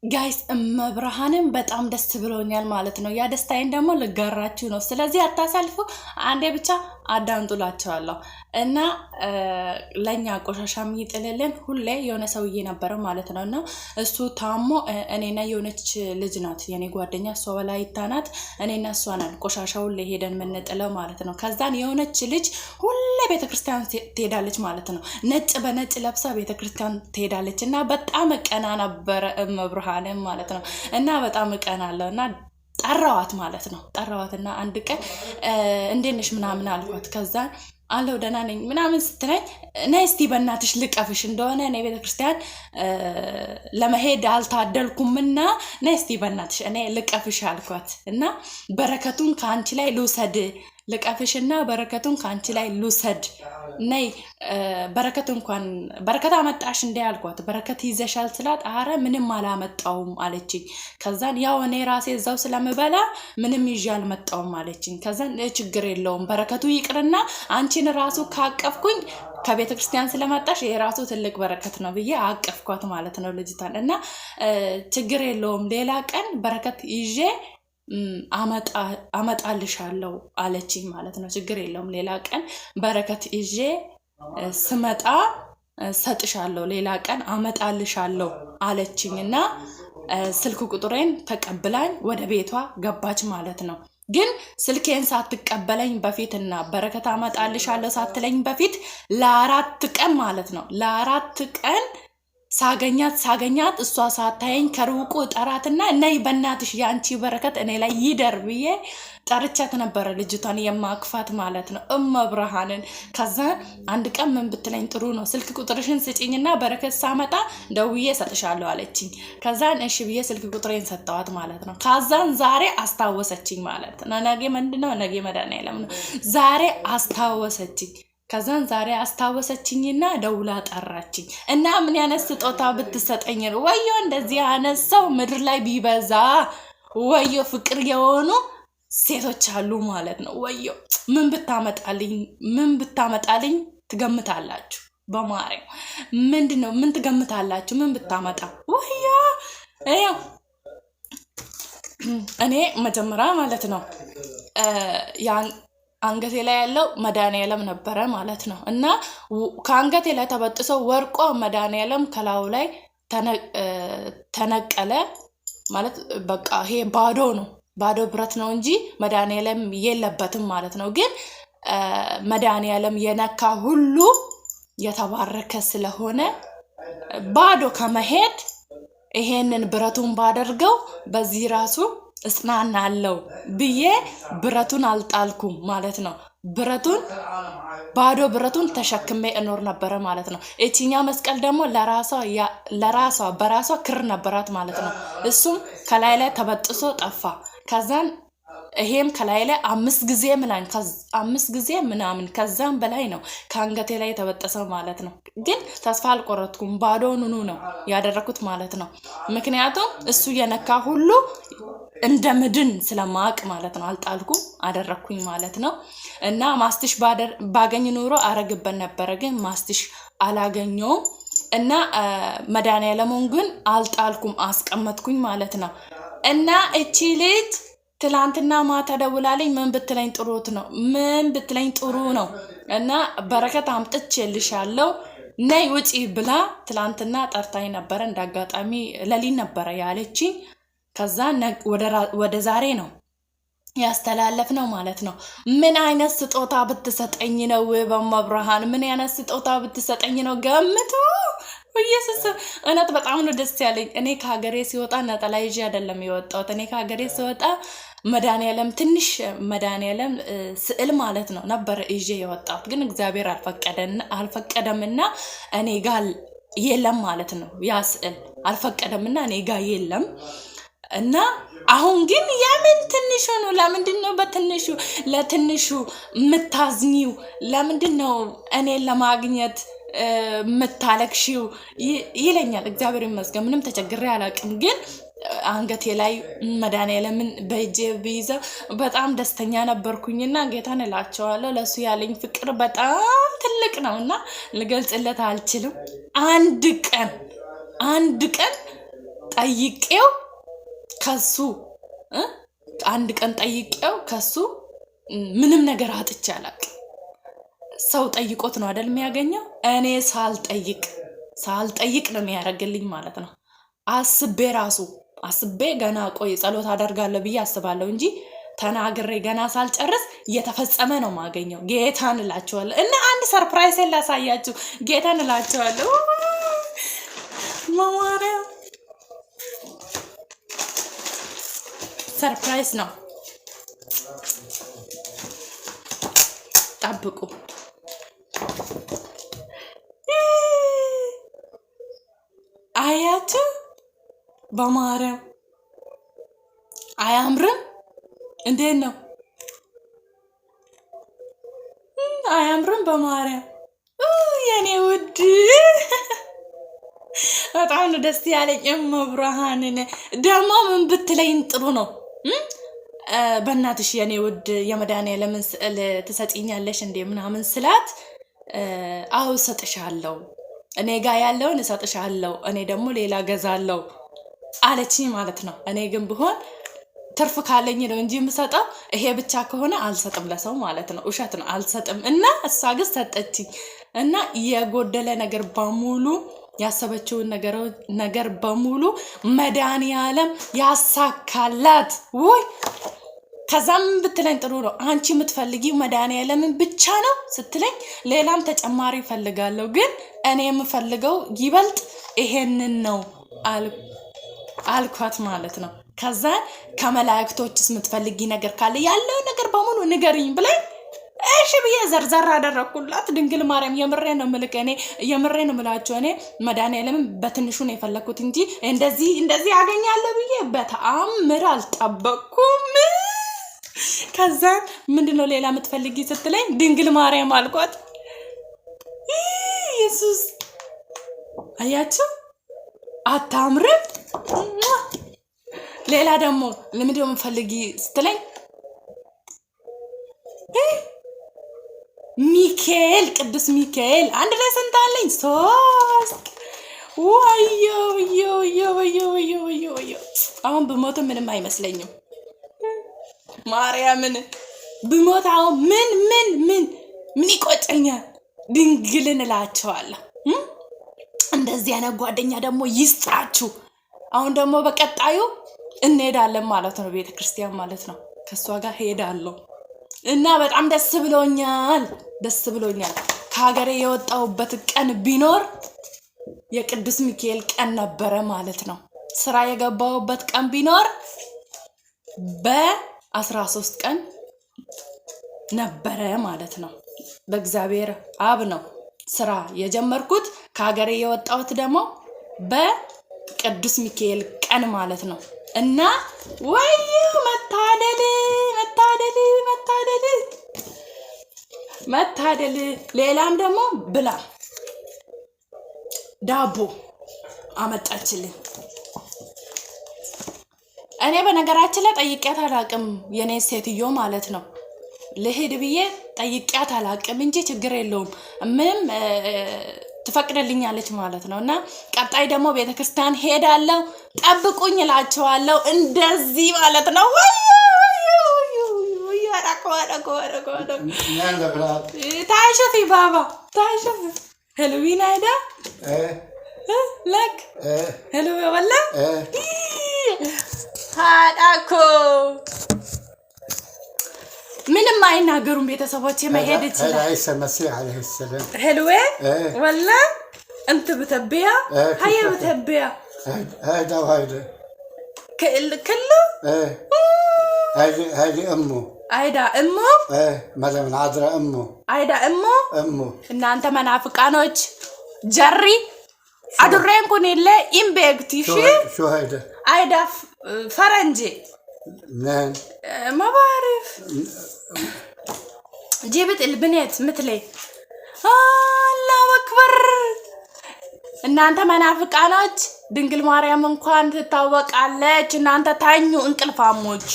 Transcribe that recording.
ጋይስ መብርሃንን በጣም ደስ ብሎኛል ማለት ነው። ያ ደስታዬን ደግሞ ልጋራችሁ ነው። ስለዚህ አታሳልፉ፣ አንዴ ብቻ አዳምጡላቸዋለሁ እና ለኛ ቆሻሻ የሚጥልልን ሁሌ የሆነ ሰውዬ ነበረ ማለት ነው። እና እሱ ታሞ እኔና የሆነች ልጅ ናት የኔ ጓደኛ፣ እሷ ወላይታ ናት። እኔና እሷ ነን ቆሻሻ ሁሌ ሄደን የምንጥለው ማለት ነው። ከዛን የሆነች ልጅ ሁሌ ቤተክርስቲያን ትሄዳለች ማለት ነው። ነጭ በነጭ ለብሳ ቤተክርስቲያን ትሄዳለች እና በጣም ቀና ነበረ መብርሃን ማለት ነው። እና በጣም እቀናለሁ እና ጠራዋት ማለት ነው። ጠራዋትና አንድ ቀን እንዴት ነሽ ምናምን አልኳት። ከዛ አለው ደህና ነኝ ምናምን ስትለኝ ነይ እስቲ በእናትሽ ልቀፍሽ እንደሆነ እኔ ቤተክርስቲያን ለመሄድ አልታደልኩምና ነይ እስቲ በእናትሽ እኔ ልቀፍሽ አልኳት። እና በረከቱን ከአንቺ ላይ ልውሰድ ልቀፍሽና በረከቱን ከአንቺ ላይ ልውሰድ ነይ በረከት እንኳን በረከት አመጣሽ እንዴ አልኳት። በረከት ይዘሻል ስላት አረ ምንም አላመጣውም አለችኝ። ከዛን ያው እኔ ራሴ እዛው ስለምበላ ምንም ይዤ አልመጣውም አለችኝ። ከዛን ችግር የለውም በረከቱ ይቅርና አንቺን ራሱ ካቀፍኩኝ ከቤተ ክርስቲያን ስለመጣሽ የራሱ ትልቅ በረከት ነው ብዬ አቀፍኳት ማለት ነው ልጅታን። እና ችግር የለውም ሌላ ቀን በረከት ይዤ አመጣልሻለሁ አለችኝ ማለት ነው። ችግር የለውም ሌላ ቀን በረከት ይዤ ስመጣ ሰጥሻለሁ ሌላ ቀን አመጣልሻለሁ አለችኝ። እና ስልክ ቁጥሬን ተቀብላኝ ወደ ቤቷ ገባች ማለት ነው። ግን ስልኬን ሳትቀበለኝ በፊትና በረከት አመጣልሻለሁ ሳትለኝ በፊት ለ4 ቀን ማለት ነው ለ4 ቀን ሳገኛት እሷ ሳታየኝ ከሩቁ ጠራትና ነይ በእናትሽ ያንቺ በረከት እኔ ላይ ይደር ብዬ ጠርቻት ነበረ ልጅቷን የማክፋት ማለት ነው እመብርሃንን። ከዛ አንድ ቀን ምን ብትለኝ ጥሩ ነው ስልክ ቁጥርሽን ስጪኝና በረከት ሳመጣ ደውዬ ሰጥሻለሁ አለችኝ። ከዛን እሺ ብዬ ስልክ ቁጥሬን ሰጠዋት ማለት ነው። ከዛን ዛሬ አስታወሰችኝ ማለት ነው። ነገ ምንድነው ነገ መድኃኒዓለም ነው። ዛሬ አስታወሰችኝ። ከዛን ዛሬ አስታወሰችኝና ደውላ ጠራችኝ። እና ምን ያነስ ስጦታ ብትሰጠኝ ነው ወዮ እንደዚህ ያነሰው ምድር ላይ ቢበዛ ወዮ ፍቅር የሆኑ ሴቶች አሉ ማለት ነው። ወዮ ምን ብታመጣልኝ ትገምታላችሁ? በማርያም ምንድነው ምን ትገምታላችሁ? ምን ብታመጣ ወዮ እኔ መጀመሪያ ማለት ነው አንገቴ ላይ ያለው መድኃኒዓለም ነበረ ማለት ነው። እና ከአንገቴ ላይ ተበጥሶ ወርቆ መድኃኒዓለም ከላዩ ላይ ተነቀለ ማለት በቃ ይሄ ባዶ ነው ባዶ ብረት ነው እንጂ መድኃኒዓለም የለበትም ማለት ነው። ግን መድኃኒዓለም የነካ ሁሉ የተባረከ ስለሆነ ባዶ ከመሄድ ይሄንን ብረቱን ባደርገው በዚህ ራሱ እስናናለው ብዬ ብረቱን አልጣልኩም ማለት ነው። ባዶ ብረቱን ተሸክሜ እኖር ነበረ ማለት ነው። እቺኛ መስቀል ደግሞ ለራሷ በራሷ ክር ነበራት ማለት ነው። እሱም ከላይ ላይ ተበጥሶ ጠፋ። ከዛን ይሄም ከላይ ላይ 5 ጊዜ ምናምን 5 ጊዜ ምናምን ከዛም በላይ ነው ከአንገቴ ላይ ተበጠሰው ማለት ነው። ግን ተስፋ አልቆረጥኩም ባዶውን ነው ያደረኩት ማለት ነው። ምክንያቱም እሱ የነካ ሁሉ እንደምድን ስለማቅ ማለት ነው። አልጣልኩም አደረኩኝ ማለት ነው። እና ማስትሽ ባገኝ ኑሮ አረግበት ነበር ግን ማስትሽ አላገኘውም። እና መድኃኒዓለሙን ግን አልጣልኩም አስቀመጥኩኝ ማለት ነው። እና እቺ ልጅ ትላንትና ማታ ደውላለኝ ምን ብትለኝ ጥሩ ነው እና በረከት አምጥቼልሻለሁ ነይ ውጪ ብላ ትላንትና ጠርታኝ ነበር። እንዳጋጣሚ ለሊን ነበረ ያለችኝ። ከዛ ወደ ዛሬ ነው ያስተላለፍ ነው ማለት ነው። ምን አይነት ስጦታ ብትሰጠኝ ነው በመብርሃን ምን አይነት ስጦታ ብትሰጠኝ ነው ገምቱ። ኢየሱስ እውነት በጣም ነው ደስ ያለኝ። እኔ ከሀገሬ ሲወጣ ነጠላ ይዤ አይደለም የወጣሁት። እኔ ከሀገሬ ሲወጣ መድኃኒዓለም ትንሽ መድኃኒዓለም ስዕል ማለት ነው ነበር ይዤ የወጣሁት። ግን እግዚአብሔር አልፈቀደምና እኔ ጋር የለም ማለት ነው። ያ ስዕል አልፈቀደምና እኔ ጋር የለም። እና አሁን ግን የምን ትንሹ ነው? ለምንድነው በትንሹ ለትንሹ ምታዝኒው? ለምንድነው እኔን ለማግኘት ምታለክሺው ይለኛል። እግዚአብሔር ይመስገን ምንም ተቸግሬ አላውቅም። ግን አንገቴ ላይ መድኃኒዓለምን በእጄ ብይዘው በጣም ደስተኛ ነበርኩኝና ጌታን እላቸዋለሁ ለሱ ያለኝ ፍቅር በጣም ትልቅ ነውና ልገልጽለት አልችልም። አንድ ቀን ጠይቄው ከሱ አንድ ቀን ጠይቄው ከሱ ምንም ነገር አጥቼ አላውቅም። ሰው ጠይቆት ነው አይደል የሚያገኘው? እኔ ሳልጠይቅ ነው የሚያደርግልኝ ማለት ነው። አስቤ ገና ቆይ ጸሎት አደርጋለሁ ብዬ አስባለሁ እንጂ ተናግሬ ገና ሳልጨርስ እየተፈጸመ ነው ማገኘው። ጌታን እላቸዋለሁ። እና አንድ ሰርፕራይዝ ላሳያችሁ። ጌታን እላቸዋለሁ። ማማሪያ ሰርፕራይዝ ነው። ጠብቁ። አያችሁ በማርያም አያምርም? እንዴት ነው? አያምርም? በማርያም የኔ ውድ በጣም ነው ደስ ያለኝ። መብርሃንን ደግሞ ምን ብትለኝ ጥሩ ነው? በእናትሽ የኔ ውድ የመድኃኒዓለምን ስዕል ትሰጪኛለሽ እንዴ ምናምን ስላት፣ አው እሰጥሻለሁ፣ እኔ ጋር ያለውን እሰጥሻለሁ፣ እኔ ደግሞ ሌላ ገዛለሁ አለችኝ ማለት ነው። እኔ ግን ብሆን ትርፍ ካለኝ ነው እንጂ የምሰጠው፣ ይሄ ብቻ ከሆነ አልሰጥም ለሰው ማለት ነው። ውሸት ነው፣ አልሰጥም። እና እሷ ግን ሰጠችኝ እና የጎደለ ነገር በሙሉ ያሰበችውን ነገር በሙሉ መድኃኒዓለም ያሳካላት። ወይ ከዛም ብትለኝ ጥሩ ነው፣ አንቺ የምትፈልጊው መድኃኒዓለምን ብቻ ነው ስትለኝ፣ ሌላም ተጨማሪ ፈልጋለሁ፣ ግን እኔ የምፈልገው ይበልጥ ይሄንን ነው አልኳት ማለት ነው። ከዛ ከመላእክቶችስ የምትፈልጊ ነገር ካለ ያለው ነገር በሙሉ ንገሪኝ ብለኝ፣ እሺ ብዬ ዘርዘር አደረኩላት። ድንግል ማርያም የምሬ ነው ምልክ፣ እኔ የምሬ ነው ምላቸው። እኔ መድኃኒዓለምን በትንሹ ነው የፈለኩት እንጂ እንደዚህ ያገኛለሁ ብዬ በተአምር አልጠበቅኩም። ከዛ ምንድነው ሌላ የምትፈልጊ ስትለኝ፣ ድንግል ማርያም አልኳት። ኢየሱስ አያችሁ አታምርም? ሌላ ደግሞ ለምንድነው የምትፈልጊ ስትለኝ፣ ሚካኤል ቅዱስ ሚካኤል አንድ ላይ ስንት አለኝ? 3። ወዮ አሁን ብሞት ምንም አይመስለኝም። ማርያምን ብሞት አሁን ምን ይቆጨኛል? ድንግልን እላቸዋለሁ። እንደዚህ አይነት ጓደኛ ደግሞ ይስጣችሁ። አሁን ደግሞ በቀጣዩ እንሄዳለን ማለት ነው፣ ቤተ ክርስቲያን ማለት ነው። ከሷ ጋር ሄዳለሁ እና በጣም ደስ ብሎኛል። ከሀገሬ የወጣሁበት ቀን ቢኖር የቅዱስ ሚካኤል ቀን ነበረ ማለት ነው። ስራ የገባሁበት ቀን ቢኖር በ13 ቀን ነበረ ማለት ነው። በእግዚአብሔር አብ ነው ስራ የጀመርኩት። ከሀገሬ የወጣሁት ደግሞ በቅዱስ ሚካኤል ቀን ማለት ነው። እና ወይዬ መታደል። ሌላም ደግሞ ብላ ዳቦ አመጣችልኝ። እኔ በነገራችን ላይ ጠይቄያት አላቅም፣ የኔ ሴትዮ ማለት ነው። ልሄድ ብዬ ጠይቄያት አላቅም እንጂ ችግር የለውም ምንም ትፈቅድልኛለች ማለት ነው። እና ቀጣይ ደግሞ ቤተክርስቲያን ሄዳለሁ፣ ጠብቁኝ እላቸዋለሁ። እንደዚህ ማለት ነው። ታይሸፊ ባባ ታይሸፊ ሄሎዊን አይዳ ለክ ሄሎ ወላ ሃዳኮ ምንም አይናገሩም ቤተሰቦቼ። መሄድ ይችላል። عيسى المسيح عليه السلام حلوة ولا انت بتبيها؟ هي بتبيها هيدا وهيدا كله؟ ايه هيدي امه هيدا امه؟ ايه مدام العذراء امه هيدا امه؟ ان انت منافقانوች ጀሪ አድሬን ኩኒለ ኢምቤግቲ شو هيدا؟ هيدا فرنجي منين؟ ما بعرف. جبت البنات مثلي. الله أكبر. እናንተ መናፍቃኖች ድንግል ማርያም እንኳን ትታወቃለች። እናንተ ታኙ እንቅልፋሞች።